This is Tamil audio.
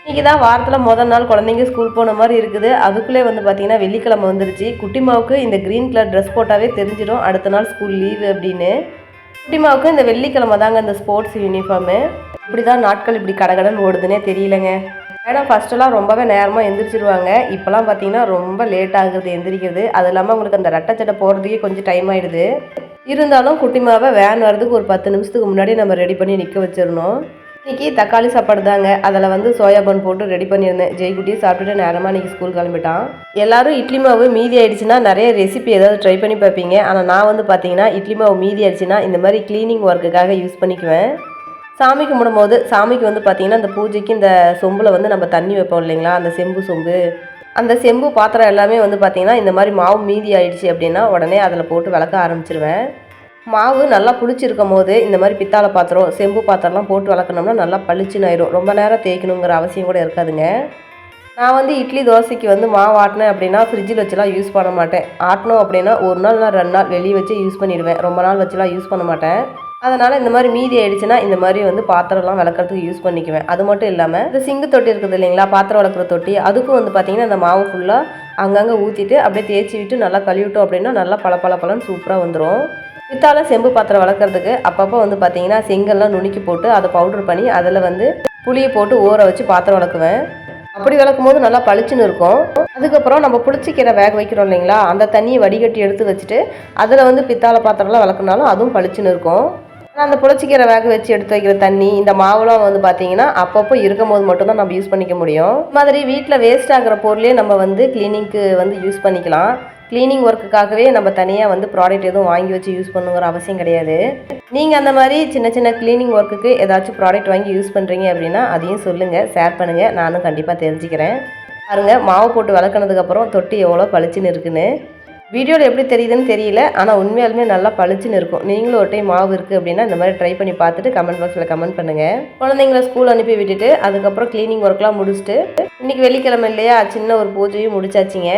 இன்றைக்கி தான் வாரத்தில் முதல் நாள் குழந்தைங்க ஸ்கூல் போன மாதிரி இருக்குது. அதுக்குள்ளே வந்து பார்த்திங்கன்னா வெள்ளிக்கிழமை வந்துருச்சு. குட்டிமாவுக்கு இந்த க்ரீன் கலர் ட்ரெஸ் போட்டாவே தெரிஞ்சிடும் அடுத்த நாள் ஸ்கூல் லீவு அப்படின்னு. குட்டிமாவுக்கு இந்த வெள்ளிக்கிழமை தாங்க இந்த ஸ்போர்ட்ஸ் யூனிஃபார்மு. இப்படி தான் நாட்கள் இப்படி கடகடன்னு ஓடுதுன்னே தெரியலங்க. ஏன்னா ஃபஸ்ட்டெல்லாம் ரொம்பவே நேரமாக எந்திரிச்சிருவாங்க. இப்போலாம் பார்த்திங்கன்னா ரொம்ப லேட் ஆகுது எந்திரிக்கிறது. அது இல்லாமல் அவங்களுக்கு அந்த ரெட்டச்சட்டை போடுறதுக்கே கொஞ்சம் டைம் ஆகிடுது. இருந்தாலும் குட்டிமாவை வேன் வர்றதுக்கு ஒரு 10 நிமிஷத்துக்கு முன்னாடி நம்ம ரெடி பண்ணி நிற்க வச்சிடணும். இன்றைக்கி தக்காளி சாப்பாடு தாங்க. அதில் வந்து சோயாபான் போட்டு ரெடி பண்ணியிருந்தேன். ஜெய்குட்டி சாப்பிட்டுட்டு நேரமாக இன்றைக்கி ஸ்கூல் கிளம்பிட்டான். எல்லோரும் இட்லி மாவு மீதி ஆகிடுச்சுன்னா நிறைய ரெசிபி ஏதாவது ட்ரை பண்ணி பார்ப்பீங்க. ஆனால் நான் வந்து பார்த்தீங்கன்னா இட்லி மாவு மீதி ஆகிடுச்சுன்னா இந்த மாதிரி க்ளீனிங் ஒர்க்குக்காக யூஸ் பண்ணிக்குவேன். சாமி கும்பிடும்போது சாமிக்கு வந்து பார்த்திங்கன்னா இந்த பூஜைக்கு இந்த சொம்பில் வந்து நம்ம தண்ணி வைப்போம் இல்லைங்களா, அந்த செம்பு சொம்பு, அந்த செம்பு பாத்திரம் எல்லாமே வந்து பார்த்திங்கன்னா இந்த மாதிரி மாவு மீதி ஆகிடுச்சு அப்படின்னா உடனே அதில் போட்டு விளக்க ஆரம்பிச்சிருவேன். மாவு நல்லா புளிச்சிருக்கும் போது இந்த மாதிரி பித்தாளை பாத்திரம் செம்பு பாத்திரம்லாம் போட்டு வளர்க்கணும்னா நல்லா பளிச்சுன்னு ஆயிடும். ரொம்ப நேரம் தேய்க்கணுங்கிற அவசியம் கூட இருக்காதுங்க. நான் வந்து இட்லி தோசைக்கு வந்து மாவு ஆட்டினேன் அப்படின்னா ஃப்ரிட்ஜில் வச்சுலாம் யூஸ் பண்ண மாட்டேன். ஆட்டணும் அப்படின்னா ஒரு நாள் நான் 2 நாள் வெளியே வச்சு யூஸ் பண்ணிடுவேன். ரொம்ப நாள் வச்சுலாம் யூஸ் பண்ண மாட்டேன். அதனால் இந்த மாதிரி மீதி ஆகிடுச்சுன்னா இந்த மாதிரி வந்து பாத்திரம்லாம் விளக்குறதுக்கு யூஸ் பண்ணிக்குவேன். அது மட்டும் இல்லாமல் இந்த சிங்கு தொட்டி இருக்குது இல்லைங்களா, பாத்திரம் விளக்குற தொட்டி, அதுக்கும் வந்து பார்த்திங்கன்னா இந்த மாவு ஃபுல்லாக அங்கங்கே ஊற்றிட்டு அப்படியே தேய்ச்சி விட்டு நல்லா கழுவிட்டோம் அப்படின்னா நல்லா பளபளன்னு சூப்பராக வந்துடும். பித்தாளை செம்பு பாத்திரம் வளர்க்குறதுக்கு அப்பப்போ வந்து பார்த்திங்கன்னா செங்கல்லாம் நுணுக்கி போட்டு அதை பவுடர் பண்ணி அதில் வந்து புளியை போட்டு ஊற வச்சு பாத்திரம் விளக்குவேன். அப்படி விளக்கும் போது நல்லா பளிச்சுன்னு இருக்கும். அதுக்கப்புறம் நம்ம புளிச்சிக்கீரை வேக வைக்கிறோம் இல்லைங்களா, அந்த தண்ணியை வடிகட்டி எடுத்து வச்சுட்டு அதில் வந்து பித்தாளை பாத்திரம்லாம் விளக்குனாலும் அதுவும் பளிச்சுன்னு இருக்கும். ஆனால் அந்த புளிச்சிக்கீரை வேக வச்சு எடுத்து வைக்கிற தண்ணி இந்த மாவுலாம் வந்து பார்த்திங்கன்னா அப்பப்போ இருக்கும் போது மட்டும்தான் நம்ம யூஸ் பண்ணிக்க முடியும். இது மாதிரி வீட்டில் வேஸ்ட் ஆகிற பொருளே நம்ம வந்து க்ளீனிங்க்கு வந்து யூஸ் பண்ணிக்கலாம். க்ளீனிங் ஒர்க்குக்காகவே நம்ம தனியாக வந்து ப்ராடக்ட் எதுவும் வாங்கி வச்சு யூஸ் பண்ணுங்கிற அவசியம் கிடையாது. நீங்கள் அந்த மாதிரி சின்ன சின்ன க்ளீனிங் ஒர்க்குக்கு ஏதாச்சும் ப்ராடக்ட் வாங்கி யூஸ் பண்ணுறீங்க அப்படின்னா அதையும் சொல்லுங்கள், ஷேர் பண்ணுங்கள். நானும் கண்டிப்பாக தெரிஞ்சுக்கிறேன். பாருங்கள், மாவு போட்டு விளக்குனதுக்கப்புறம் தொட்டி எவ்வளோ பளிச்சுன்னு இருக்குன்னு. வீடியோவில் எப்படி தெரியுதுன்னு தெரியல, ஆனால் உண்மையாலுமே நல்லா பளிச்சுன்னு இருக்கும். நீங்களும் ஒரு டைம் மாவு இருக்குது அப்படின்னா இந்த மாதிரி ட்ரை பண்ணி பார்த்துட்டு கமெண்ட் பாக்ஸில் கமெண்ட் பண்ணுங்கள். குழந்தைங்கள ஸ்கூல் அனுப்பி விட்டுட்டு அதுக்கப்புறம் க்ளீனிங் ஒர்க்லாம் முடிச்சுட்டு இன்றைக்கி வெள்ளிக்கிழமை இல்லையா, சின்ன ஒரு பூஜையும் முடிச்சாச்சுங்க.